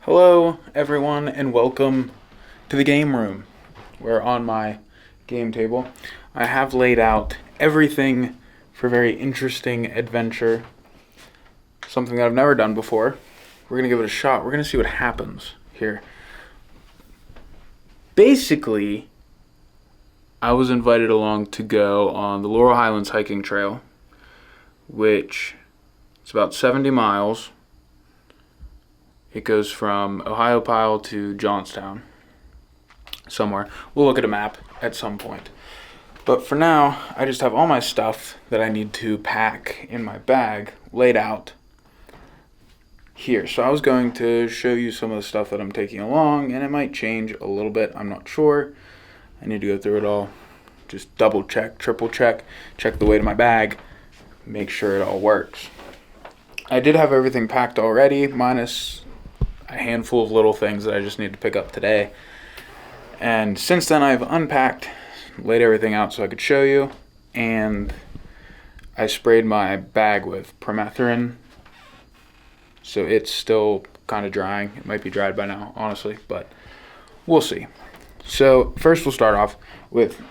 Hello, everyone, and welcome to the game room, where on my game table I have laid out everything for a very interesting adventure, something that I've never done before. We're going to give it a shot. We're going to see what happens here. Basically, I was invited along to go on the Laurel Highlands hiking trail, which is about 70 miles. It goes from Ohiopyle to Johnstown, somewhere. We'll look at a map at some point. But for now, I just have all my stuff that I need to pack in my bag laid out here. So I was going to show you some of the stuff that I'm taking along, and it might change a little bit. I'm not sure. I need to go through it all. Just double check, triple check the weight of my bag, make sure it all works. I did have everything packed already, minus a handful of little things that I just need to pick up today. And since then I've unpacked, laid everything out so I could show you, and I sprayed my bag with permethrin, so it's still kind of drying. It might be dried by now, honestly, but we'll see. So first we'll start off with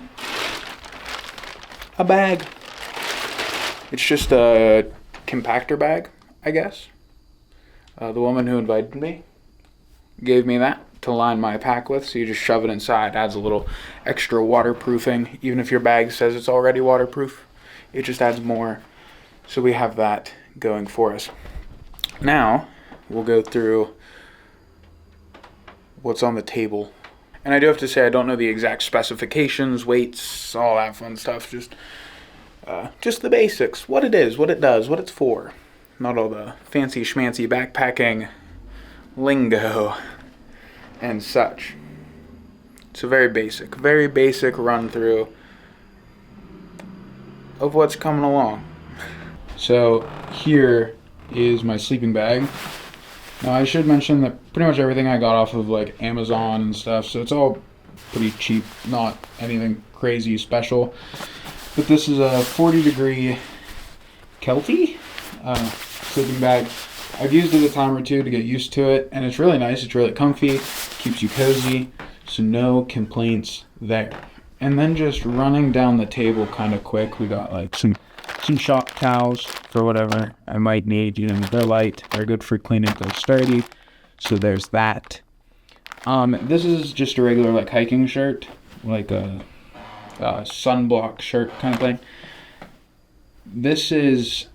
a bag. It's just a compactor bag, I guess. The woman who invited me gave me that to line my pack with, so you just shove it inside. Adds a little extra waterproofing. Even if your bag says it's already waterproof, it just adds more. So we have that going for us. Now we'll go through what's on the table. And I do have to say I don't know the exact specifications, weights, all that fun stuff. Just the basics. What it is, what it does, what it's for. Not all the fancy schmancy backpacking lingo and such. It's a very basic run through of what's coming along. So here is my sleeping bag. Now I should mention that pretty much everything I got off of like Amazon and stuff, so it's all pretty cheap, not anything crazy special. But this is a 40-degree Kelty sleeping bag. I've used it a time or two to get used to it, and it's really nice. It's really comfy, keeps you cozy, so no complaints there. And then just running down the table kind of quick, we got like some shop towels for whatever I might need. You know, they're light, they're good for cleaning, they're sturdy, so there's that. This is just a regular like hiking shirt, like a sunblock shirt kind of thing. This is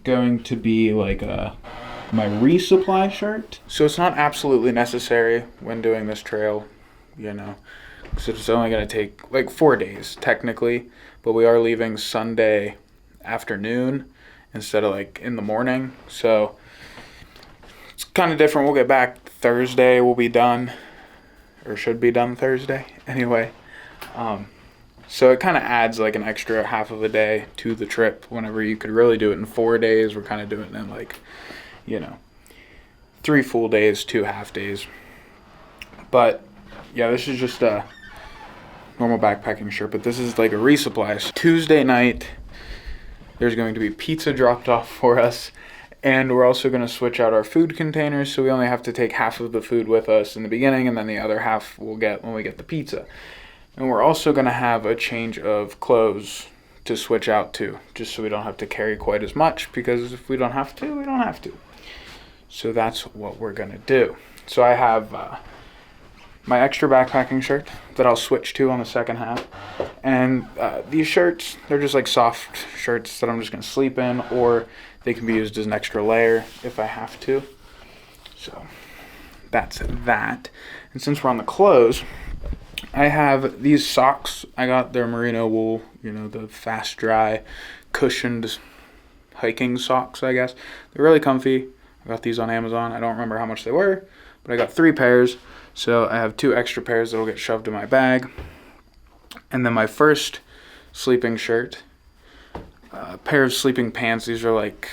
going to be like my resupply shirt. So it's not absolutely necessary when doing this trail, you know, because it's only going to take like 4 days technically, but we are leaving Sunday afternoon instead of like in the morning. So it's kind of different. We'll get back Thursday. We'll be done, or should be done Thursday anyway. So it kind of adds like an extra half of a day to the trip. Whenever you could really do it in 4 days, we're kind of doing it in like, 3 full days, 2 half days. But yeah, this is just a normal backpacking shirt, but this is like a resupply. So Tuesday night, there's going to be pizza dropped off for us, and we're also going to switch out our food containers, so we only have to take half of the food with us in the beginning, and then the other half we'll get when we get the pizza. And we're also going to have a change of clothes to switch out to, just so we don't have to carry quite as much, because if we don't have to, we don't have to. So that's what we're going to do. So I have my extra backpacking shirt that I'll switch to on the second half. And these shirts, they're just like soft shirts that I'm just going to sleep in, or they can be used as an extra layer if I have to. So that's that. And since we're on the clothes, I have these socks. I got their merino wool, the fast dry, cushioned hiking socks, I guess. They're really comfy. I got these on Amazon. I don't remember how much they were, but I got 3 pairs. So I have 2 extra pairs that will get shoved in my bag. And then my first sleeping shirt, a pair of sleeping pants. These are like,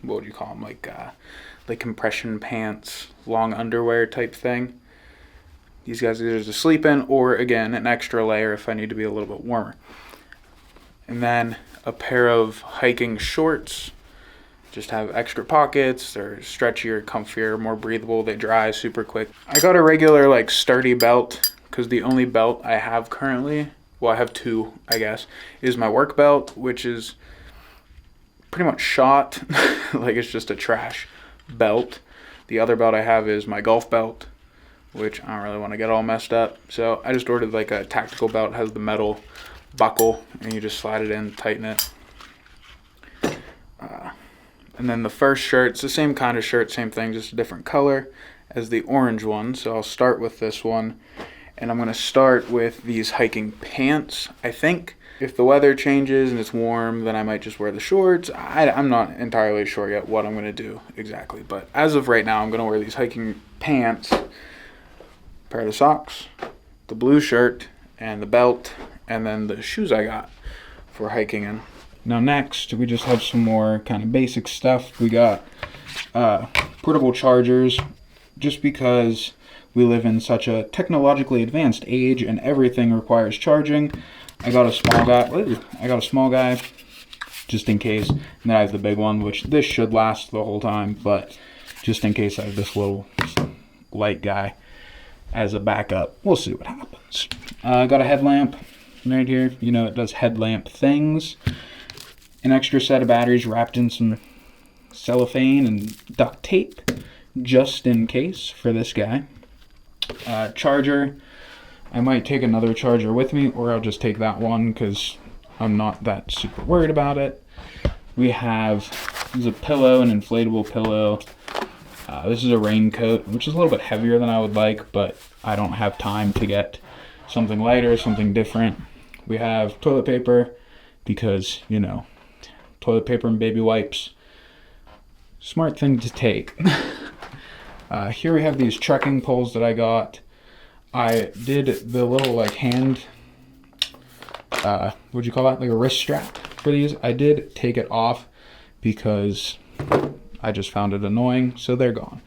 what would you call them? Like compression pants, long underwear type thing. These guys are either to sleep in, or again, an extra layer if I need to be a little bit warmer. And then a pair of hiking shorts, just have extra pockets. They're stretchier, comfier, more breathable. They dry super quick. I got a regular like sturdy belt because the only belt I have currently, well, I have two, I guess, is my work belt, which is pretty much shot. Like it's just a trash belt. The other belt I have is my golf belt, which I don't really want to get all messed up. So I just ordered like a tactical belt. It has the metal buckle and you just slide it in, tighten it. And then the first shirt, it's the same kind of shirt, same thing, just a different color as the orange one. So I'll start with this one. And I'm going to start with these hiking pants. I think if the weather changes and it's warm, then I might just wear the shorts. I'm not entirely sure yet what I'm going to do exactly. But as of right now, I'm going to wear these hiking pants, pair of socks, the blue shirt, and the belt, and then the shoes I got for hiking in. Now next, we just have some more kind of basic stuff. We got portable chargers, just because we live in such a technologically advanced age and everything requires charging. I got a small guy, just in case. And then I have the big one, which this should last the whole time, but just in case I have this little light guy as a backup. We'll see what happens. I got a headlamp right here. You know, it does headlamp things. An extra set of batteries wrapped in some cellophane and duct tape, just in case for this guy. Charger. I might take another charger with me, or I'll just take that one because I'm not that super worried about it. We have, this is a pillow, an inflatable pillow. This is a raincoat, which is a little bit heavier than I would like, but I don't have time to get something lighter, something different. We have toilet paper because, you know, toilet paper and baby wipes. Smart thing to take. Here we have these trekking poles that I got. I did the little like hand, what'd you call that? Like a wrist strap for these. I did take it off because I just found it annoying, so they're gone.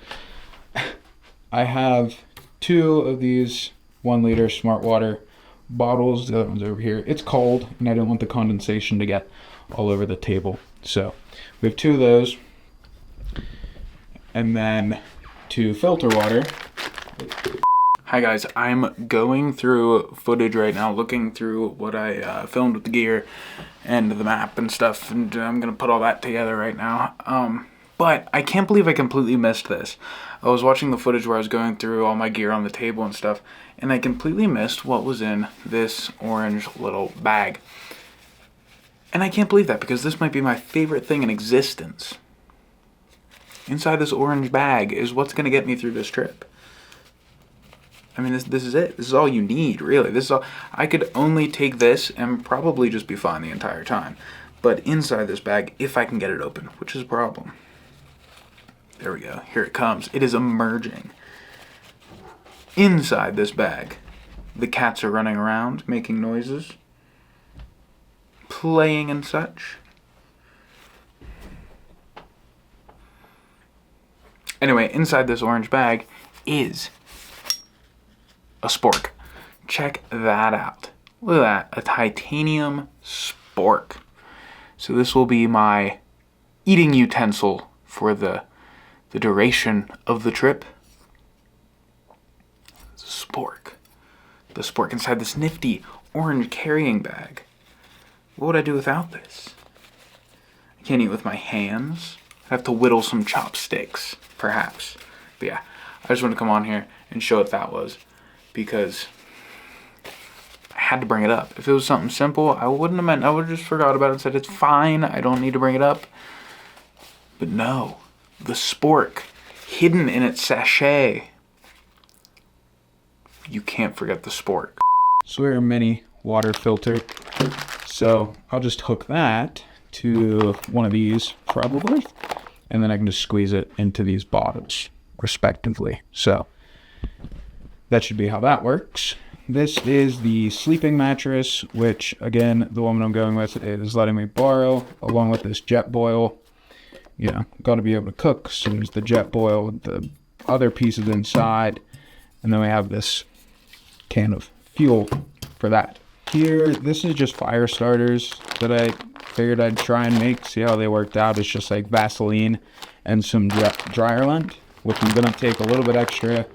I have two of these 1 liter smart water bottles. The other one's over here. It's cold and I didn't want the condensation to get all over the table. So we have two of those. And then to filter water. Hi guys, I'm going through footage right now, looking through what I filmed with the gear and the map and stuff, and I'm gonna put all that together right now. But I can't believe I completely missed this. I was watching the footage where I was going through all my gear on the table and stuff, and I completely missed what was in this orange little bag. And I can't believe that, because this might be my favorite thing in existence. Inside this orange bag is what's gonna get me through this trip. I mean, this is it. This is all you need, really. This is all. I could only take this and probably just be fine the entire time. But inside this bag, if I can get it open, which is a problem. There we go. Here it comes. It is emerging. Inside this bag, the cats are running around, making noises, playing and such. Anyway, inside this orange bag is a spork. Check that out. Look at that, a titanium spork. So this will be my eating utensil for the duration of the trip. It's a spork. The spork inside this nifty orange carrying bag. What would I do without this? I can't eat with my hands. I have to whittle some chopsticks, perhaps. But yeah, I just wanted to come on here and show what that was, because I had to bring it up. If it was something simple, I wouldn't have meant. I would have just forgot about it and said, it's fine, I don't need to bring it up. But no, the spork, hidden in its sachet. You can't forget the spork. So we're a mini water filter. So I'll just hook that to one of these, probably. And then I can just squeeze it into these bottoms, respectively. So that should be how that works. This is the sleeping mattress, which, again, the woman I'm going with is letting me borrow, along with this jet boil. You know, got to be able to cook, so there's the jet boil with the other pieces inside. And then we have this can of fuel for that. Here, this is just fire starters that I figured I'd try and make, see how they worked out. It's just like Vaseline and some dryer lint, which I'm gonna take a little bit extra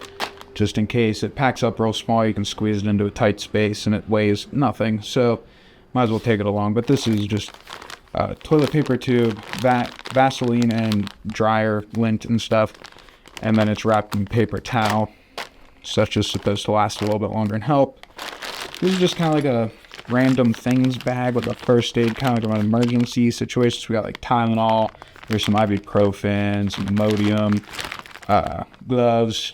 just in case. It packs up real small. You can squeeze it into a tight space and it weighs nothing, so might as well take it along. But this is just toilet paper tube, Vaseline and dryer lint and stuff, and then it's wrapped in paper towel. Such is supposed to last a little bit longer and help. This is just kind of like a random things bag with a first aid, kind of like an emergency situation. So we got like Tylenol, there's some ibuprofen, some Imodium, gloves,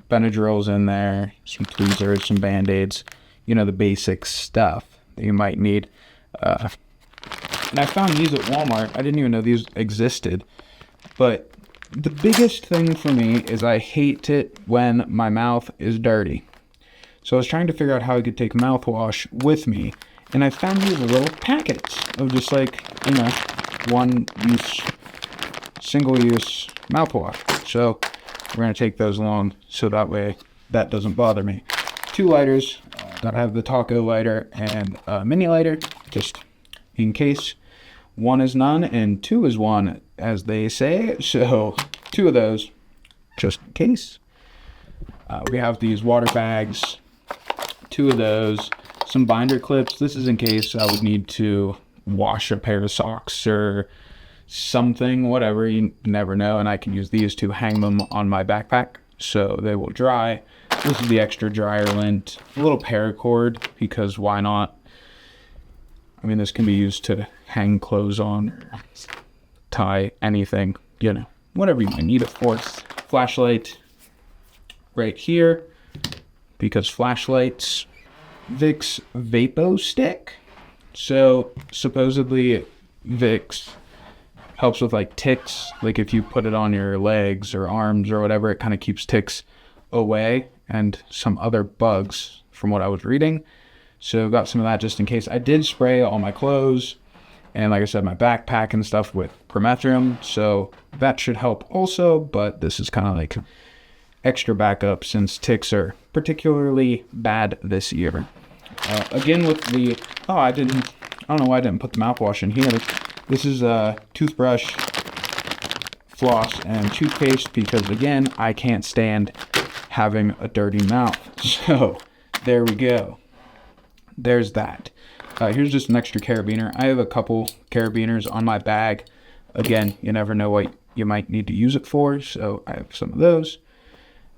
Benadryl's in there, some tweezers, some Band-Aids, you know, the basic stuff that you might need. And I found these at Walmart. I didn't even know these existed. But the biggest thing for me is I hate it when my mouth is dirty. So I was trying to figure out how I could take mouthwash with me. And I found these little packets of just like, you know, one-use, single-use mouthwash. So we're going to take those along so that way that doesn't bother me. 2 lighters. Gotta have the taco lighter and a mini lighter, just in case. 1 is none and 2 is 1, as they say. So 2 of those, just in case. We have these water bags, 2 of those, some binder clips. This is in case I would need to wash a pair of socks or something, whatever, you never know. And I can use these to hang them on my backpack so they will dry. This is the extra dryer lint, a little paracord, because why not? I mean, this can be used to hang clothes on, or tie anything, you know, whatever you might need it for. Flashlight right here, because flashlights. Vicks Vapo Stick. So supposedly Vicks helps with like ticks. Like if you put it on your legs or arms or whatever, it kind of keeps ticks away and some other bugs from what I was reading. So got some of that just in case. I did spray all my clothes and, like I said, my backpack and stuff with permethrin, so that should help also. But this is kind of like extra backup since ticks are particularly bad this year. Again with the, I don't know why I didn't put the mouthwash in here. This is a toothbrush, floss, and toothpaste because, again, I can't stand having a dirty mouth. So there we go. There's that. Here's just an extra carabiner. I have a couple carabiners on my bag. Again, you never know what you might need to use it for, so I have some of those.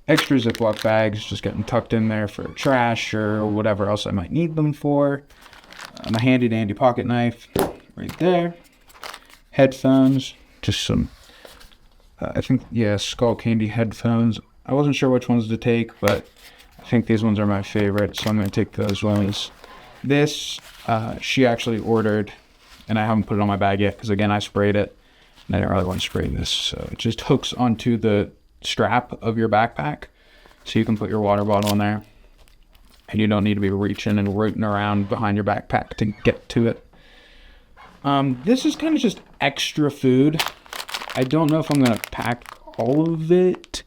Extra Ziploc bags, just getting tucked in there for trash or whatever else I might need them for. My handy dandy pocket knife right there. Headphones, just some, Skull Candy headphones. I wasn't sure which ones to take, but I think these ones are my favorite, so I'm going to take those ones. This, she actually ordered, and I haven't put it on my bag yet, because again, I sprayed it, and I didn't really want to spray this, so it just hooks onto the strap of your backpack, so you can put your water bottle in there, and you don't need to be reaching and rooting around behind your backpack to get to it. This is kind of just extra food. I don't know if I'm going to pack all of it.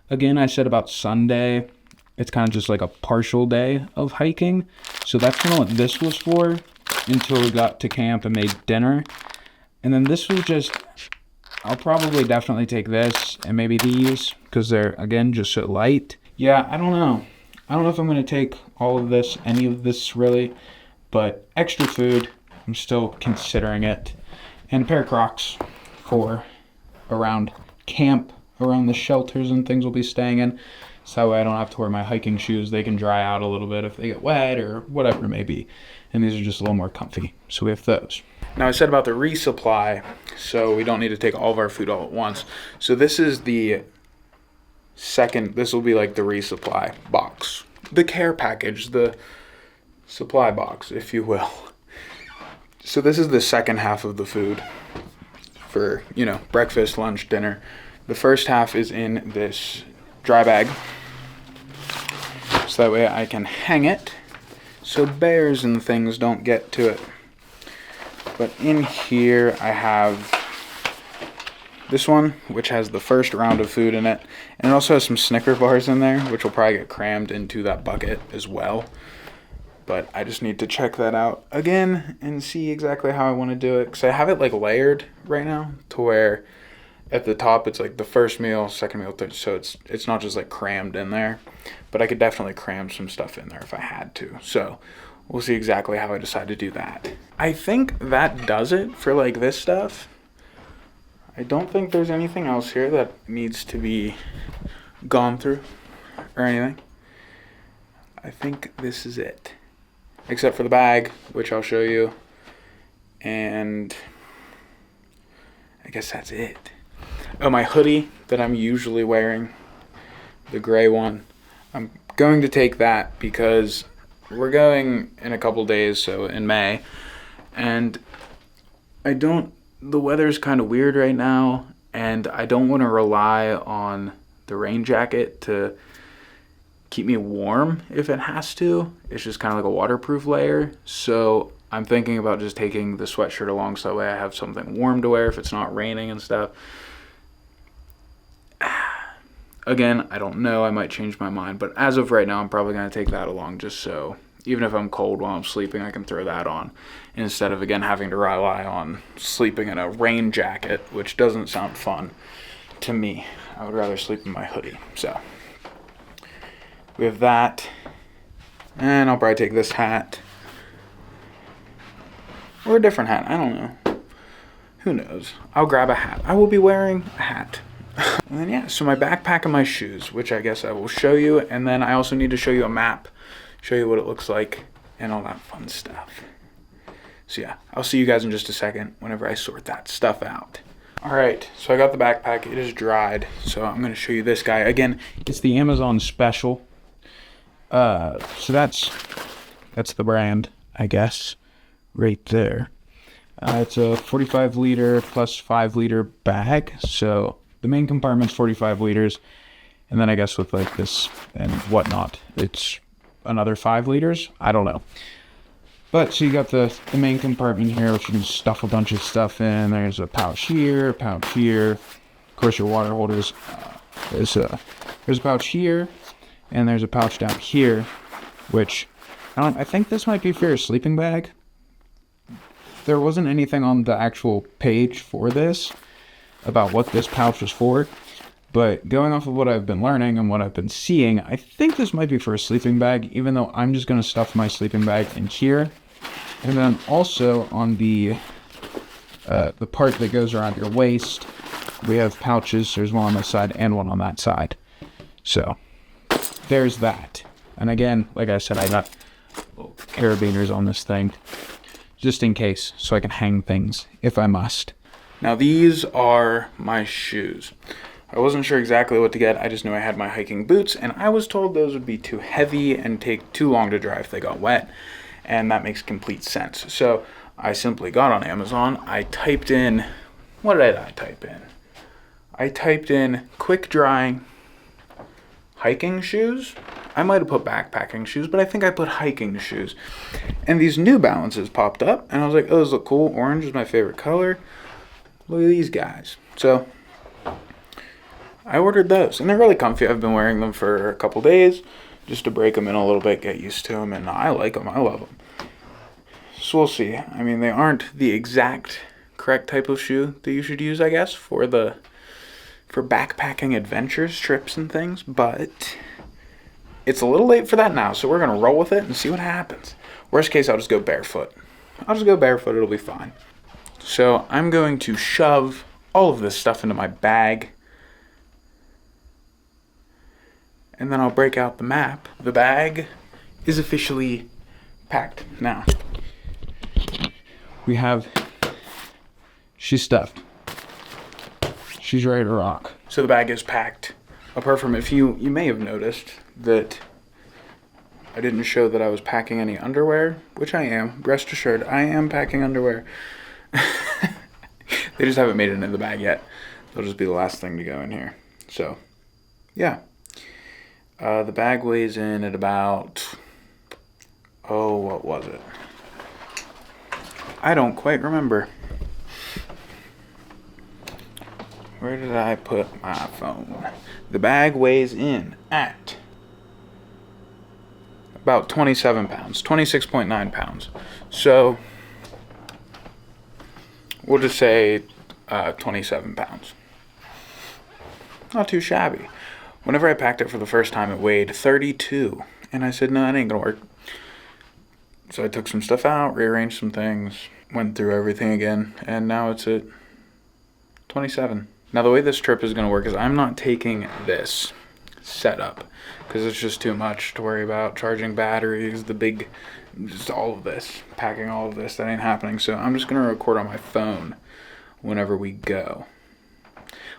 Again, I said about Sunday. It's kind of just like a partial day of hiking. So that's kind of what this was for until we got to camp and made dinner. And then this was just, I'll probably definitely take this and maybe these because they're, again, just so light. Yeah, I don't know. I don't know if I'm going to take all of this, any of this really, but extra food, I'm still considering it. And a pair of Crocs for around camp, around the shelters and things we'll be staying in. So that way I don't have to wear my hiking shoes. They can dry out a little bit if they get wet or whatever it may be. And these are just a little more comfy. So we have those. Now I said about the resupply, so we don't need to take all of our food all at once. So this is the second, this will be like the resupply box. The care package, the supply box, if you will. So this is the second half of the food for, breakfast, lunch, dinner. The first half is in this dry bag. So that way I can hang it so bears and things don't get to it. But in here I have this one, which has the first round of food in it. And it also has some Snicker bars in there, which will probably get crammed into that bucket as well. But I just need to check that out again and see exactly how I want to do it. Because I have it like layered right now to where at the top it's like the first meal, second meal, third. So it's not just like crammed in there. But I could definitely cram some stuff in there if I had to. So we'll see exactly how I decide to do that. I think that does it for like this stuff. I don't think there's anything else here that needs to be gone through or anything. I think this is it. Except for the bag, which I'll show you. And I guess that's it. Oh, my hoodie that I'm usually wearing, the gray one, I'm going to take that because we're going in a couple days, so in May. And the weather's kind of weird right now, and I don't want to rely on the rain jacket to keep me warm if it has to. It's just kind of like a waterproof layer. So I'm thinking about just taking the sweatshirt along so that way I have something warm to wear if it's not raining and stuff. Again, I don't know. I might change my mind. But as of right now, I'm probably going to take that along just so even if I'm cold while I'm sleeping, I can throw that on instead of, again, having to rely on sleeping in a rain jacket, which doesn't sound fun to me. I would rather sleep in my hoodie. So we have that. And I'll probably take this hat. Or a different hat. I don't know. Who knows? I'll grab a hat. I will be wearing a hat. And then, yeah, so my backpack and my shoes, which I guess I will show you. And then I also need to show you a map, show you what it looks like, and all that fun stuff. So, yeah, I'll see you guys in just a second whenever I sort that stuff out. All right, so I got the backpack. It is dried, so I'm going to show you this guy. Again, it's the Amazon Special. So that's the brand, I guess, right there. It's a 45 liter plus 5 liter bag. So the main compartment's 45 liters. And then I guess with like this and whatnot, it's another 5 liters. I don't know. But so you got the main compartment here, which you can stuff a bunch of stuff in. There's a pouch here, pouch here. Of course, your water holders. There's a pouch here, and there's a pouch down here, which I think this might be for your sleeping bag. There wasn't anything on the actual page for this about what this pouch was for, but going off of what I've been learning and what I've been seeing, I think this might be for a sleeping bag, even though I'm just going to stuff my sleeping bag in here. And then also on the part that goes around your waist, we have pouches. There's one on this side and one on that side. So there's that. And again, like I said, I got little carabiners on this thing just in case, so I can hang things if I must. Now these are my shoes. I wasn't sure exactly what to get. I just knew I had my hiking boots, and I was told those would be too heavy and take too long to dry if they got wet. And that makes complete sense. So I simply got on Amazon. I typed in, what did I type in? I typed in quick drying hiking shoes. I might have put backpacking shoes, but I think I put hiking shoes. And these New Balances popped up, and I was like, oh, those look cool. Orange is my favorite color. Look at these guys. So I ordered those, and they're really comfy. I've been wearing them for a couple days just to break them in a little bit, get used to them, and I like them. I love them. So we'll see. I mean, they aren't the exact correct type of shoe that you should use, I guess, for backpacking adventures, trips, and things, but it's a little late for that now, so we're going to roll with it and see what happens. Worst case, I'll just go barefoot. It'll be fine. So I'm going to shove all of this stuff into my bag, and then I'll break out the map. The bag is officially packed now. She's stuffed. She's ready to rock. So the bag is packed. Apart from, if you may have noticed that I didn't show that I was packing any underwear, which I am. Rest assured, I am packing underwear. They just haven't made it into the bag yet. They'll just be the last thing to go in here. So, yeah. The bag weighs in at about, what was it? I don't quite remember. Where did I put my phone? The bag weighs in at about 27 pounds, 26.9 pounds. So we'll just say 27 pounds. Not too shabby. Whenever I packed it for the first time, it weighed 32. And I said, no, that ain't gonna work. So I took some stuff out, rearranged some things, went through everything again, and now it's at 27. Now the way this trip is gonna work is I'm not taking this setup because it's just too much to worry about. Charging batteries, just all of this, packing all of this, that ain't happening. So I'm just gonna record on my phone whenever we go.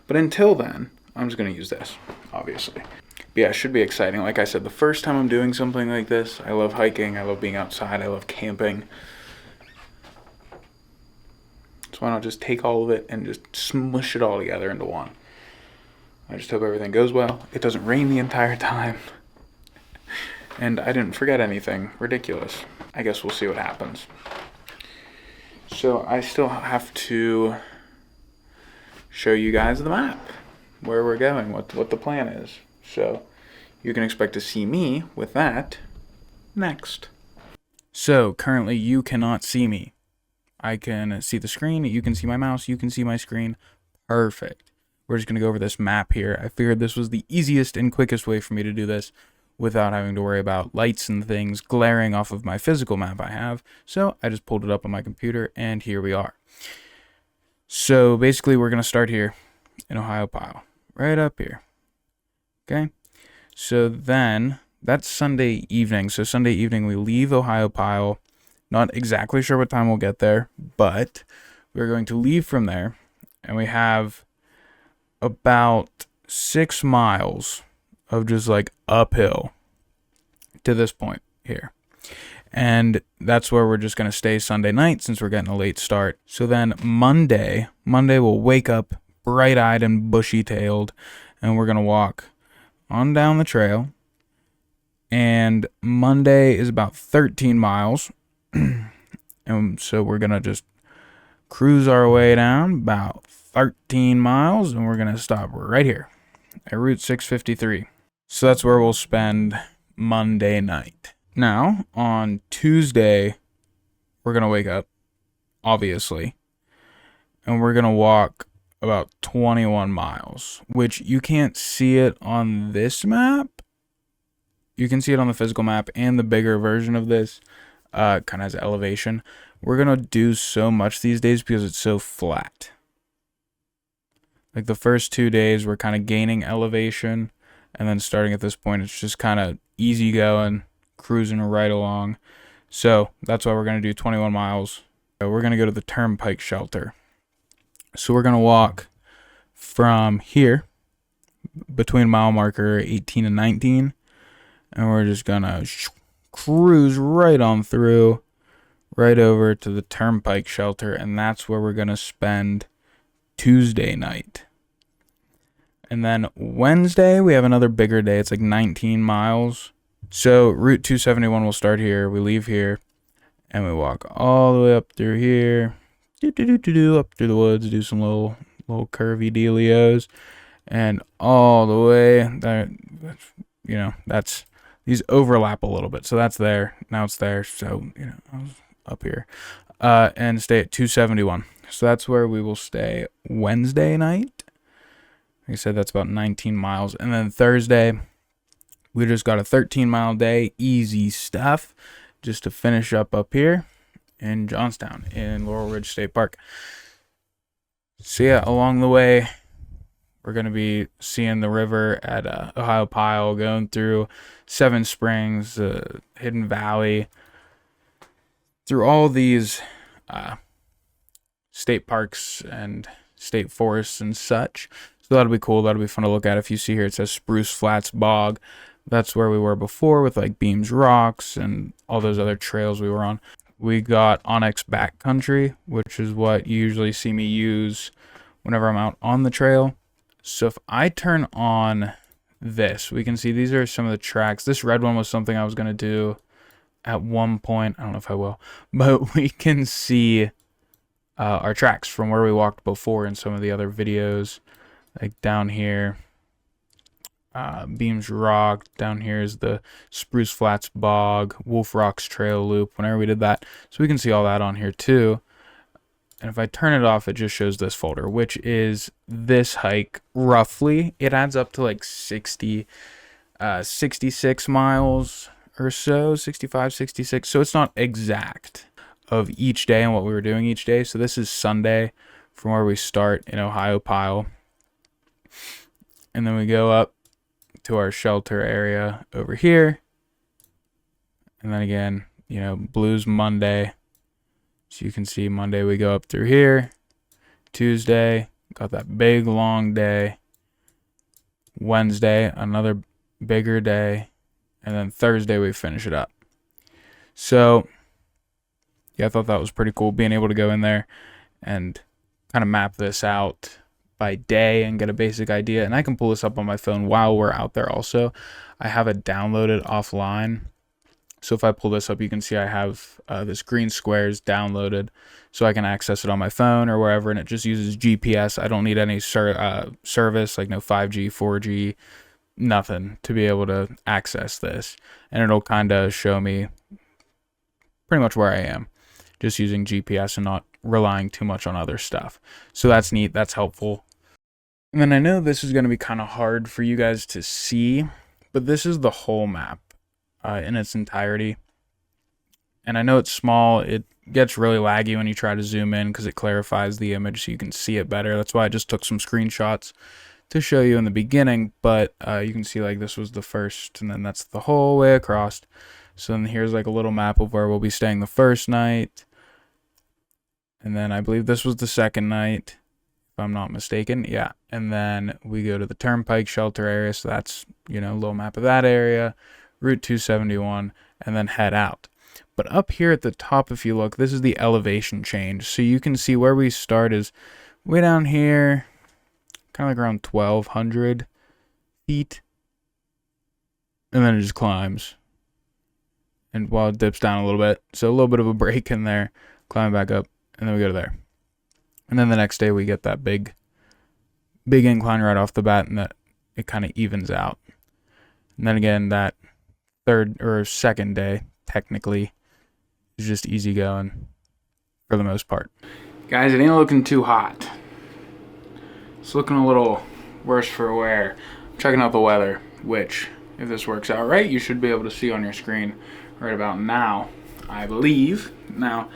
But until then, I'm just gonna use this, obviously. But yeah, it should be exciting. Like I said, the first time I'm doing something like this, I love hiking, I love being outside, I love camping. So why not just take all of it and just smush it all together into one? I just hope everything goes well. It doesn't rain the entire time. And I didn't forget anything ridiculous. I guess we'll see what happens. So I still have to show you guys the map, where we're going, what the plan is. So you can expect to see me with that next. So currently you cannot see me. I can see the screen, you can see my mouse, you can see my screen. Perfect. We're just going to go over this map here. I figured this was the easiest and quickest way for me to do this without having to worry about lights and things glaring off of my physical map I have. So I just pulled it up on my computer, and here we are. So basically we're going to start here in Ohiopyle, right up here. Okay? So then, that's Sunday evening. So Sunday evening we leave Ohiopyle. Not exactly sure what time we'll get there, but we're going to leave from there, and we have about 6 miles of just like uphill to this point here. And that's where we're just going to stay Sunday night since we're getting a late start. So then Monday we'll wake up bright-eyed and bushy-tailed, and we're going to walk on down the trail. And Monday is about 13 miles. And so we're going to just cruise our way down about 13 miles, and we're going to stop right here at Route 653. So that's where we'll spend Monday night. Now, on Tuesday, we're going to wake up, obviously, and we're going to walk about 21 miles, which you can't see it on this map. You can see it on the physical map, and the bigger version of this kind of has elevation. We're going to do so much these days because it's so flat. Like the first 2 days, we're kind of gaining elevation, and then starting at this point, it's just kind of easy going, cruising right along. So that's why we're going to do 21 miles. We're going to go to the Turnpike Shelter. So we're going to walk from here between mile marker 18 and 19, and we're just going to cruise right on through, right over to the Turnpike Shelter, and that's where we're going to spend Tuesday night. And then Wednesday, we have another bigger day. It's like 19 miles. So Route 271 will start here. We leave here, and we walk all the way up through here, up through the woods, do some little curvy dealios, and all the way there. You know, that's, these overlap a little bit. So that's there. Now it's there. So, you know, I was up here. And stay at 271. So that's where we will stay Wednesday night. Like I said, that's about 19 miles. And then Thursday, we just got a 13-mile day. Easy stuff. Just to finish up here in Johnstown in Laurel Ridge State Park. So yeah, along the way, we're going to be seeing the river at Ohiopyle, going through Seven Springs, Hidden Valley, through all these state parks and state forests and such. So that'll be cool. That'll be fun to look at. If you see here, it says Spruce Flats Bog. That's where we were before with like Beams Rocks and all those other trails we were on. We got Onyx Backcountry, which is what you usually see me use whenever I'm out on the trail. So if I turn on this, we can see these are some of the tracks. This red one was something I was going to do at one point. I don't know if I will, but we can see our tracks from where we walked before in some of the other videos, like down here Beams Rock. Down here is the Spruce Flats Bog, Wolf Rocks Trail Loop, whenever we did that. So we can see all that on here too. And if I turn it off, it just shows this folder, which is this hike roughly. It adds up to like 66 miles or so, 65, 66. So it's not exact of each day and what we were doing each day. So this is Sunday from where we start in Ohio Pile. And then we go up to our shelter area over here. And then again, Blues Monday. So you can see Monday we go up through here. Tuesday, got that big long day. Wednesday, another bigger day. And then Thursday we finish it up. So yeah, I thought that was pretty cool, being able to go in there and kind of map this out by day and get a basic idea. And I can pull this up on my phone while we're out there also. I have it downloaded offline. So if I pull this up, you can see I have this green squares downloaded, so I can access it on my phone or wherever, and it just uses GPS. I don't need any service, like no 5G, 4G, nothing, to be able to access this. And it'll kind of show me pretty much where I am, just using GPS and not relying too much on other stuff. So that's neat, that's helpful. And then I know this is going to be kind of hard for you guys to see, but this is the whole map. In its entirety. And I know it's small, it gets really laggy when you try to zoom in because it clarifies the image so you can see it better. That's why I just took some screenshots to show you in the beginning, but you can see like this was the first, and then that's the whole way across. So then here's like a little map of where we'll be staying the first night, and then I believe this was the second night, if I'm not mistaken. Yeah, and then we go to the Turnpike shelter area, so that's, a little map of that area. Route 271, and then head out. But up here at the top, if you look, this is the elevation change. So you can see where we start is way down here, kind of like around 1,200 feet. And then it just climbs. And while it dips down a little bit. So a little bit of a break in there, climb back up, and then we go to there. And then the next day we get that big incline right off the bat, and that it kind of evens out. And then again, that third or second day technically is just easy going for the most part. Guys, it ain't looking too hot. It's looking a little worse for wear. I'm checking out the weather, which, if this works out right, you should be able to see on your screen right about now, I believe. Now,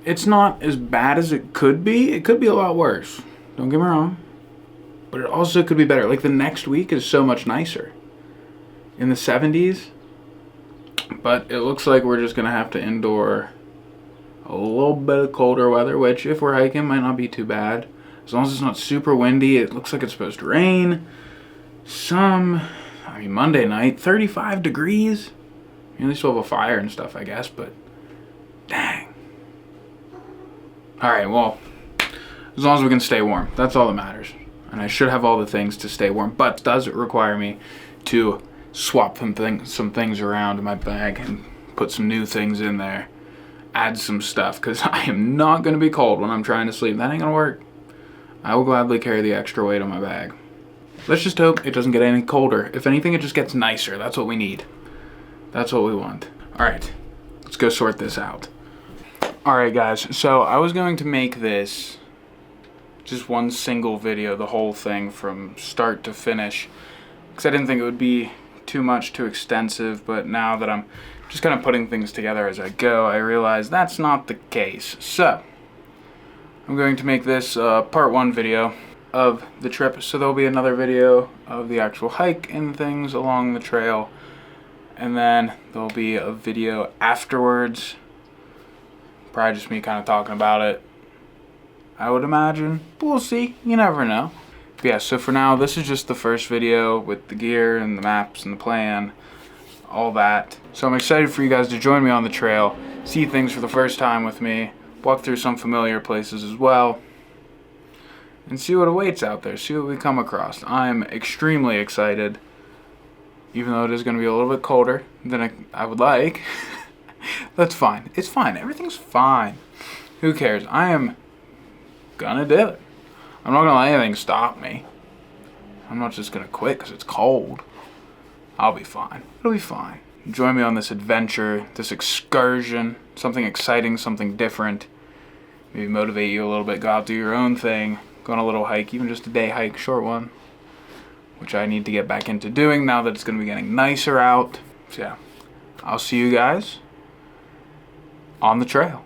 it's not as bad as it could be. It could be a lot worse, don't get me wrong, but it also could be better. Like the next week is so much nicer, in the 70s, but it looks like we're just gonna have to endure a little bit of colder weather, which if we're hiking might not be too bad, as long as it's not super windy. It looks like it's supposed to rain Monday night, 35 degrees. At least we'll have a fire and stuff, I guess, but dang. Alright, well, as long as we can stay warm, that's all that matters. And I should have all the things to stay warm, but does it require me to swap some things around in my bag and put some new things in there, add some stuff, because I am not going to be cold when I'm trying to sleep. That ain't going to work. I will gladly carry the extra weight on my bag. Let's just hope it doesn't get any colder. If anything, it just gets nicer. That's what we need. That's what we want. Alright, let's go sort this out. Alright guys, so I was going to make this just one single video, the whole thing from start to finish, because I didn't think it would be too much, too extensive, but now that I'm just kind of putting things together as I go, I realize that's not the case. So, I'm going to make this part 1 video of the trip, so there'll be another video of the actual hike and things along the trail, and then there'll be a video afterwards, probably just me kind of talking about it, I would imagine, but we'll see, you never know. But yeah, so for now, this is just the first video with the gear and the maps and the plan, all that. So I'm excited for you guys to join me on the trail, see things for the first time with me, walk through some familiar places as well, and see what awaits out there, see what we come across. I'm extremely excited, even though it is going to be a little bit colder than I would like. That's fine. It's fine. Everything's fine. Who cares? I am gonna do it. I'm not gonna let anything stop me. I'm not just gonna quit because it's cold. I'll be fine. It'll be fine. Join me on this adventure, this excursion, something exciting, something different. Maybe motivate you a little bit, go out, do your own thing, go on a little hike, even just a day hike, short one, which I need to get back into doing now that it's going to be getting nicer out. So yeah, I'll see you guys on the trail.